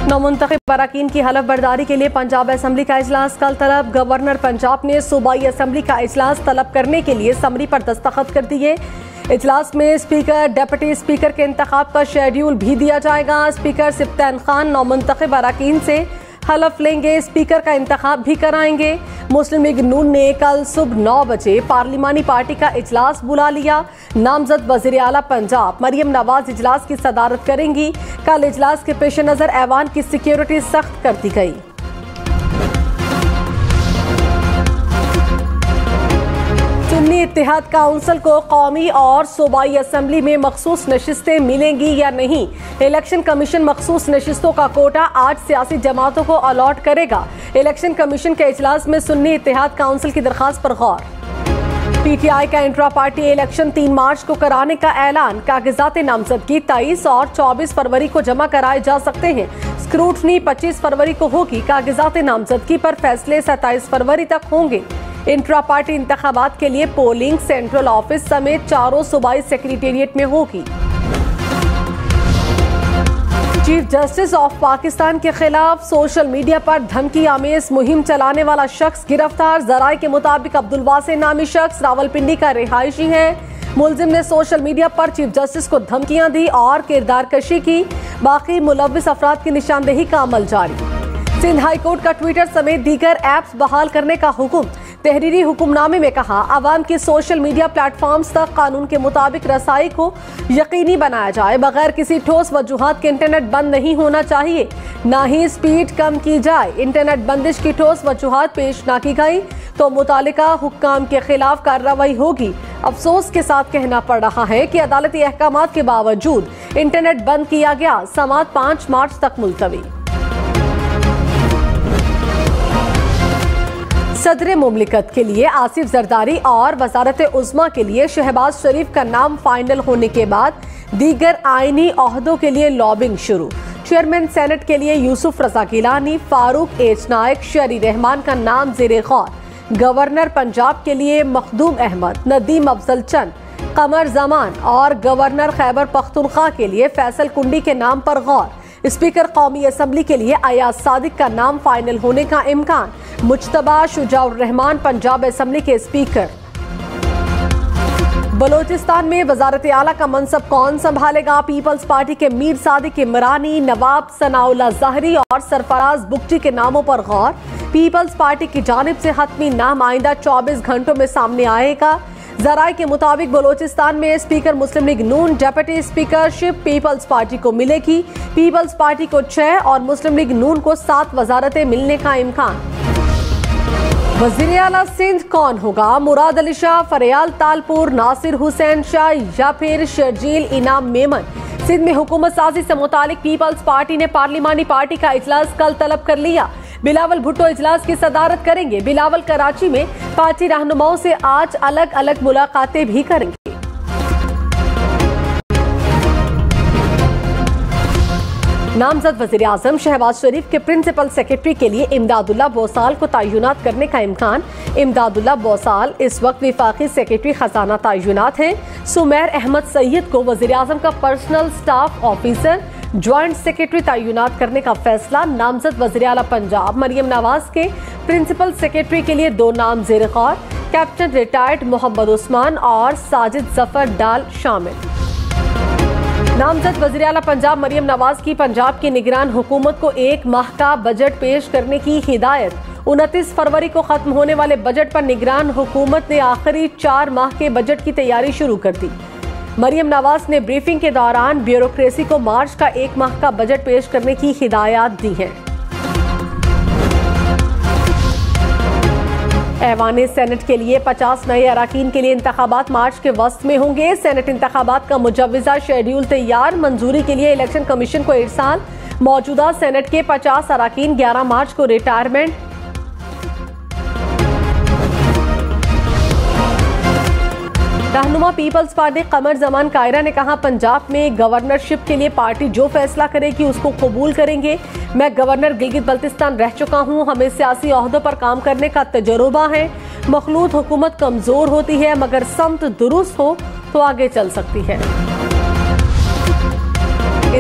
नौमुंतखब अरकान की हलफ बर्दारी के लिए पंजाब असम्बली का इजलास कल तलब। गवर्नर पंजाब ने सूबाई असम्बली का इजलास तलब करने के लिए समरी पर दस्तखत कर दिए। इजलास में स्पीकर, डिप्टी स्पीकर के इंतखाब का शेड्यूल भी दिया जाएगा। स्पीकर सिप्तान खान नौमुंतखब अरकान से हलफ लेंगे, स्पीकर का इंतखाब भी कराएंगे। मुस्लिम लीग नून ने कल सुबह 9 बजे पार्लिमानी पार्टी का इजलास बुला लिया। नामजद वज़ीर आला पंजाब मरियम नवाज इजलास की सदारत करेंगी। कल इजलास के पेश नज़र ऐवान की सिक्योरिटी सख्त कर दी गई। सुन्नी इत्तेहाद काउंसिल को कौमी और सूबाई असम्बली में मखसूस नशिस्तें मिलेंगी या नहीं। इलेक्शन कमीशन मखसूस नशिस्तों का कोटा 8 सियासी जमातों को अलॉट करेगा। इलेक्शन कमीशन के इजलास में सुन्नी इत्तेहाद काउंसिल की दरखास्त पर गौर। PTI का इंट्रा पार्टी इलेक्शन 3 मार्च को कराने का ऐलान। कागजात नामजदगी 23 और 24 फरवरी को जमा कराए जा सकते हैं। स्क्रूटनी 25 फरवरी को होगी। कागजात नामजदगी पर फैसले 27 फरवरी तक होंगे। इंट्रा पार्टी इंतखाबात के लिए पोलिंग सेंट्रल ऑफिस समेत 4 सूबाई सेक्रेटेरिएट में होगी। चीफ जस्टिस ऑफ पाकिस्तान के खिलाफ सोशल मीडिया पर धमकी आमेज मुहिम चलाने वाला शख्स गिरफ्तार। जराये के मुताबिक अब्दुल वासे नामी शख्स रावलपिंडी का रिहायशी है। मुलजिम ने सोशल मीडिया पर चीफ जस्टिस को धमकियां दी और किरदार कशी की। बाकी मुलव्विस अफराद की निशानदेही का अमल जारी। सिंध हाई कोर्ट का ट्विटर समेत दीगर ऐप्स बहाल करने का हुक्म। तहरीरी हुक्मनामे में कहा, आवाम की सोशल मीडिया प्लेटफॉर्म्स तक कानून के मुताबिक रसाई को यकीनी बनाया जाए। बगैर किसी ठोस वजूहात के इंटरनेट बंद नहीं होना चाहिए, ना ही स्पीड कम की जाए। इंटरनेट बंदिश की ठोस वजूहात पेश न की गई तो मुतालिका हुक्काम के खिलाफ कार्रवाई होगी। अफसोस के साथ कहना पड़ रहा है कि अदालती अहकामात के बावजूद इंटरनेट बंद किया गया। समाअत 5 मार्च तक मुलतवी। सदर मुमलिकत के लिए आसिफ जरदारी और वजारत उज़्मा के लिए शहबाज शरीफ का नाम फाइनल होने के बाद दीगर आईनी ओहदों के लिए लॉबिंग शुरू। चेयरमैन सेनेट के लिए यूसुफ रजा गिलानी, फारूक एच नायक, शरी रहमान का नाम ज़ेरे गौर। गवर्नर पंजाब के लिए मखदूम अहमद, नदीम अफजल चंद, कमर जमान और गवर्नर खैबर पख्तूनख्वा के लिए फैसल कुंडी के नाम पर गौर। स्पीकर कौमी असम्बली के लिए अयाज सादिक का नाम फाइनल होने का इम्कान। मुज्तबा शुजाउर रहमान पंजाब असम्बली के स्पीकर। बलोचिस्तान में वजारत आला का मनसब कौन संभालेगा? पीपल्स पार्टी के मीर सादिक इमरानी, नवाब सनाउल्लाह ज़हरी और सरफराज बुगटी के नामों पर गौर। पीपल्स पार्टी की जानिब से हतमी नाम आइंदा 24 घंटों में सामने आएगा। जराये के मुताबिक बलोचिस्तान में स्पीकर मुस्लिम लीग नून, डिप्टी स्पीकरशिप पीपल्स पार्टी को मिलेगी। पीपल्स पार्टी को 6 और मुस्लिम लीग नून को 7 वजारतें मिलने का इम्कान। वज़ीर आला सिंध कौन होगा? मुराद अली शाह, फरियाल तालपुर, नासिर हुसैन शाह या फिर शर्जील इनाम मेमन? सिंध में हुकूमत साजी से मुतालिक पीपल्स पार्टी ने पार्लिमानी पार्टी का इजलास कल तलब कर लिया। बिलावल भुट्टो इजलास की सदारत करेंगे। बिलावल कराची में पार्टी रहनुमाओं से आज अलग अलग मुलाकातें भी करेंगे। नामजद वज़ीर आज़म शहबाज शरीफ के प्रिंसिपल सेक्रेटरी के लिए इमदादुल्लाह बोसाल को तय्युनात करने का इम्कान। इमदादुल्लाह बोसाल इस वक्त विफाकी सेक्रेटरी खजाना तय्युनात हैं। सुमैर अहमद सैयद को वज़ीर आज़म का personal staff officer joint secretary तय्युनात करने का फैसला। नामजद वज़ीर आला पंजाब मरियम नवाज के प्रिंसिपल सेक्रेटरी के लिए 2 नाम ज़ेरे गौर। कैप्टन रिटायर्ड मोहम्मद उस्मान और साजिद जफर डाल शामिल। नामजद वज़ीर आला पंजाब मरियम नवाज की पंजाब की निगरान हुकूमत को 1 माह का बजट पेश करने की हिदायत। 29 फरवरी को खत्म होने वाले बजट पर निगरान हुकूमत ने आखिरी 4 माह के बजट की तैयारी शुरू कर दी। मरियम नवाज ने ब्रीफिंग के दौरान ब्यूरोक्रेसी को मार्च का 1 माह का बजट पेश करने की हिदायत दी है। ऐवान सेनेट के लिए 50 नए अरकान के लिए इंतखाबात मार्च के वस्त में होंगे। सेनेट इंतखाबात का मुजव्वज़ा शेड्यूल तैयार। मंजूरी के लिए इलेक्शन कमीशन को इरसाल। मौजूदा सेनेट के 50 अरकान 11 मार्च को रिटायरमेंट। रहनुमा पीपल्स पार्टी कमर जमान कायरा ने कहा, पंजाब में गवर्नरशिप के लिए पार्टी जो फैसला करेगी उसको कबूल करेंगे। मैं गवर्नर गिलगित बल्तिस्तान रह चुका हूँ, हमें सियासी ओहदों पर काम करने का तजुर्बा है। मखलूत हुकूमत कमजोर होती है मगर समत दुरुस्त हो तो आगे चल सकती है।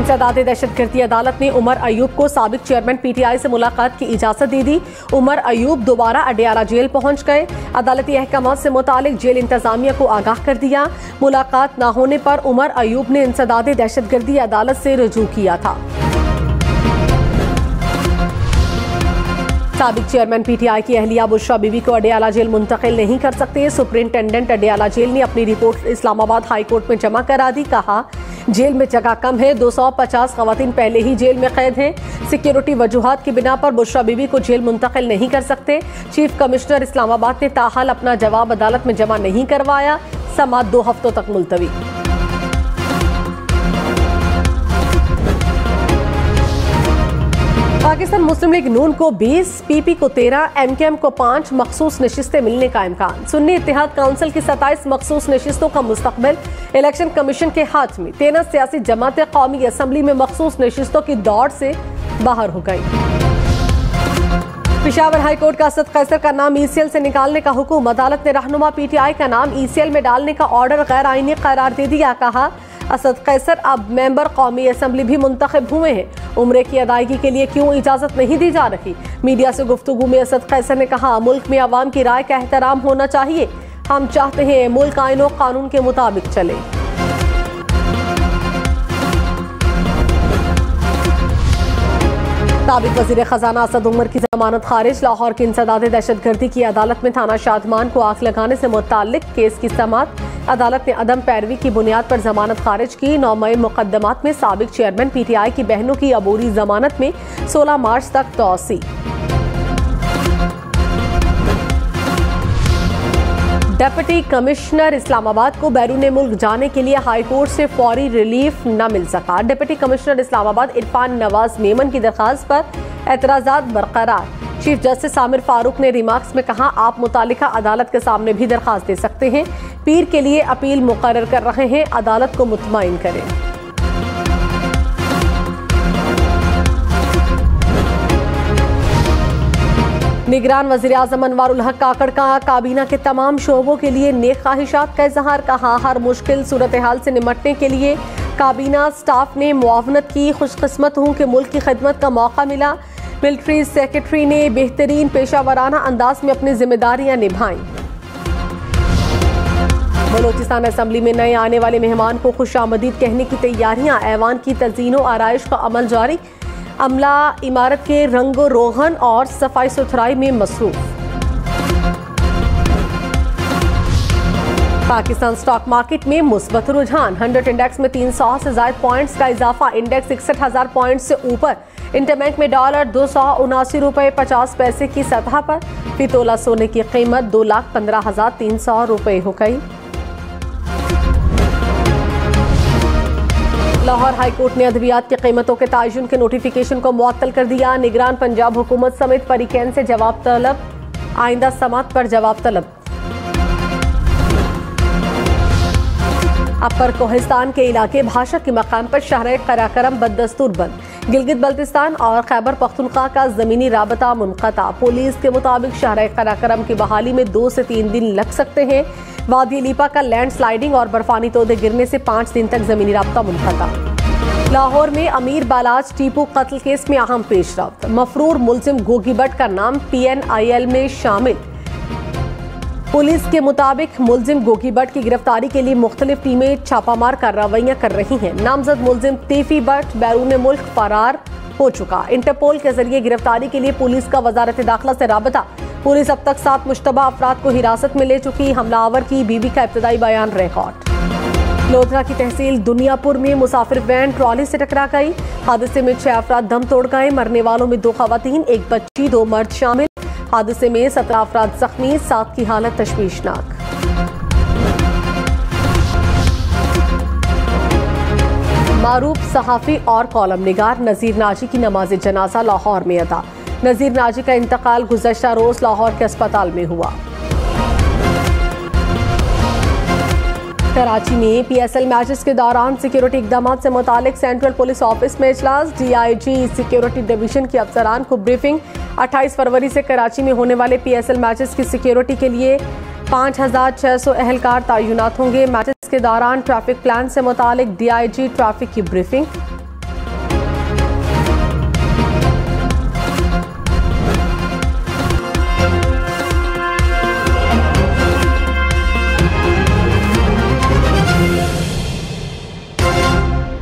इंसदाद दहशतगर्दी अदालत ने उमर अयूब को साबिक चेयरमैन PTI से मुलाकात की इजाजत दे दी। उमर अयूब दोबारा अडियाला जेल पहुंच गए। अदालती अहकाम से मुतालिक जेल इंतजामिया को आगाह कर दिया। मुलाकात न होने पर उमर अयूब ने इंसदाद दहशतगर्दी अदालत से रुजू किया था। साबिक चेयरमैन PTI की अहलिया बुशरा बीबी को अडियाला जेल मुंतकिल नहीं कर सकते। सुपरिंटेंडेंट अडियाला जेल ने अपनी रिपोर्ट इस्लामाबाद हाई कोर्ट में जमा करा दी। कहा, जेल में जगह कम है, 250 खवातीन पहले ही जेल में कैद हैं। सिक्योरिटी वजूहात की बिना पर बुशरा बीबी को जेल मुंतकिल नहीं कर सकते। चीफ कमिश्नर इस्लामाबाद ने ताहाल अपना जवाब अदालत में जमा नहीं करवाया। समाअत 2 हफ्तों तक मुलतवी। पाकिस्तान मुस्लिम लीग नून को 20, PP को 13, MKM को 5 मखसूस नशिस्तें मिलने का इम्कान। सुन्नी इत्तेहाद काउंसिल की 27 मखसूस नशिस्तों का मुस्तकबिल इलेक्शन कमीशन के हाथ में। 13 सियासी जमातें कौमी असम्बली में मखसूस नशिस्तों की दौड़ से बाहर हो गई। पेशावर हाई कोर्ट का असद कैसर का नाम ECL से निकालने का हुक्म। अदालत ने रहनुमा PTI का नाम ECL में डालने का ऑर्डर गैर आईनी करार दे दिया। कहा, असद कैसर अब मेंबर कौमी असम्बली भी मुंतखब हुए हैं। उम्रे की अदायगी के लिए क्यों इजाजत नहीं दी जा रही? मीडिया से गुफ्तगू में असद कैसर ने कहा, मुल्क में अवाम की राय का एहतराम होना चाहिए। हम चाहते हैं मुल्क आईन और कानून के मुताबिक चले। साबिक वजीर खजाना असद उमर की जमानत खारिज। लाहौर की इंसदाद दहशतगर्दी की अदालत में थाना शादमान को आग लगाने से मुताल्लिक केस की समाअत। अदालत ने अदम पैरवी की बुनियाद पर जमानत खारिज की। 9 मई मुकदमात में साबिक चेयरमैन PTI की बहनों की अबूरी जमानत में 16 मार्च तक तौसी। डिप्टी कमिश्नर इस्लामाबाद को बैरून मुल्क जाने के लिए हाई कोर्ट से फौरी रिलीफ न मिल सका। डिप्टी कमिश्नर इस्लामाबाद इरफान नवाज मेमन की दरखास्त पर एतराजात बरकरार। चीफ जस्टिस आमिर फारूक ने रिमार्क्स में कहा, आप मुतालिका अदालत के सामने भी दरखास्त दे सकते हैं। पीर के लिए अपील मुकर्रर कर रहे हैं, अदालत को मुतमईन करें। निगरान वज़ीर आज़म अनवारुल हक काकड़ का काबीना के तमाम शोबों के लिए नेक ख्वाहिशात का इजहार। कहा, हर मुश्किल सूरत हाल से निमटने के लिए काबीना स्टाफ ने मुआवनत की। खुशकिस्मत हूँ कि मुल्क की खिदमत का मौका मिला। मिलिट्री सेक्रेटरी ने बेहतरीन पेशा वराना अंदाज में अपनी जिम्मेदारियां निभाईं। बलोचिस्तान असम्बली में नए आने वाले मेहमान को खुशामदीद कहने की तैयारियां। ऐवान की तज़ीनो आराइश का अमल जारी। अमला इमारत के रंगो रोगन और सफाई सुथराई में मसरूफ। पाकिस्तान स्टॉक मार्केट में मुस्बत रुझान। 100 इंडेक्स में 300 से ज्यादा पॉइंट्स का इजाफा। इंडेक्स 61,000 पॉइंट से ऊपर। इंटरबैंक में डॉलर 279 रुपए 50 पैसे की सतह पर। फी तोला सोने की कीमत 2,15,300 रुपए हो गई। लाहौर हाई कोर्ट ने अद्वियात की कीमतों के तायुन के नोटिफिकेशन को मुअत्तल कर दिया। निगरान पंजाब हुकूमत समेत फरीकैन से जवाब तलब। आइंदा समाअत पर जवाब तलब। अपर कोहिस्तान के इलाके भाषा के मकाम पर शहर कराकरम बददस्तूर बंद। गिलगित बल्तिस्तान और खैबर पख्तूनख्वा का जमीनी राबता मुनक़ता। पुलिस के मुताबिक शहर कराकरम की बहाली में 2 से 3 दिन लग सकते हैं। वादी लीपा का लैंड स्लाइडिंग और बर्फानी तोदे गिरने से 5 दिन तक जमीनी राबता मुनक़ता। लाहौर में अमीर बालाज टीपू कत्ल केस में अहम पेशरफ्त। मफरूर मुलजिम गोगी भट्ट का नाम PNIL में शामिल। पुलिस के मुताबिक मुलजिम गोगी भट्ट की गिरफ्तारी के लिए मुख्तलिफ टीमें छापामार कार्रवाइयां कर रही हैं। नामजद मुलजिम तेफी भट्ट बैरून मुल्क फरार हो चुका। इंटरपोल के जरिए गिरफ्तारी के लिए पुलिस का वजारत दाखिला से राबता। पुलिस अब तक 7 मुश्तबा अफराद को हिरासत में ले चुकी। हमलावर की बीवी का इब्तदाई बयान रिकॉर्ड। लोधरा की तहसील दुनियापुर में मुसाफिर वैन ट्रॉली से टकरा गई। हादसे में 6 अफराद दम तोड़ गए। मरने वालों में 2 खवातीन, 1 बच्ची, 2 मर्द शामिल। हादसे में 17 अफराद जख्मी, 7 की हालत तशवीशनाक। मारूफ सहाफ़ी और कॉलम निगार नज़ीर नाजी की नमाज जनाजा लाहौर में अदा। नज़ीर नाजी का इंतकाल गुज़श्ता रोज लाहौर के अस्पताल में हुआ। कराची में PSL मैचेस के दौरान सिक्योरिटी इकदाम से मुतालिक सेंट्रल पुलिस ऑफिस में इजलास। DIG सिक्योरिटी डिवीजन के अफसरान को ब्रीफिंग। 28 फरवरी से कराची में होने वाले PSL मैचेस की सिक्योरिटी के लिए 5,600 अहलकार तैनात होंगे। मैचेस के दौरान ट्रैफिक प्लान से मुतालिक DIG ट्रैफिक की ब्रीफिंग।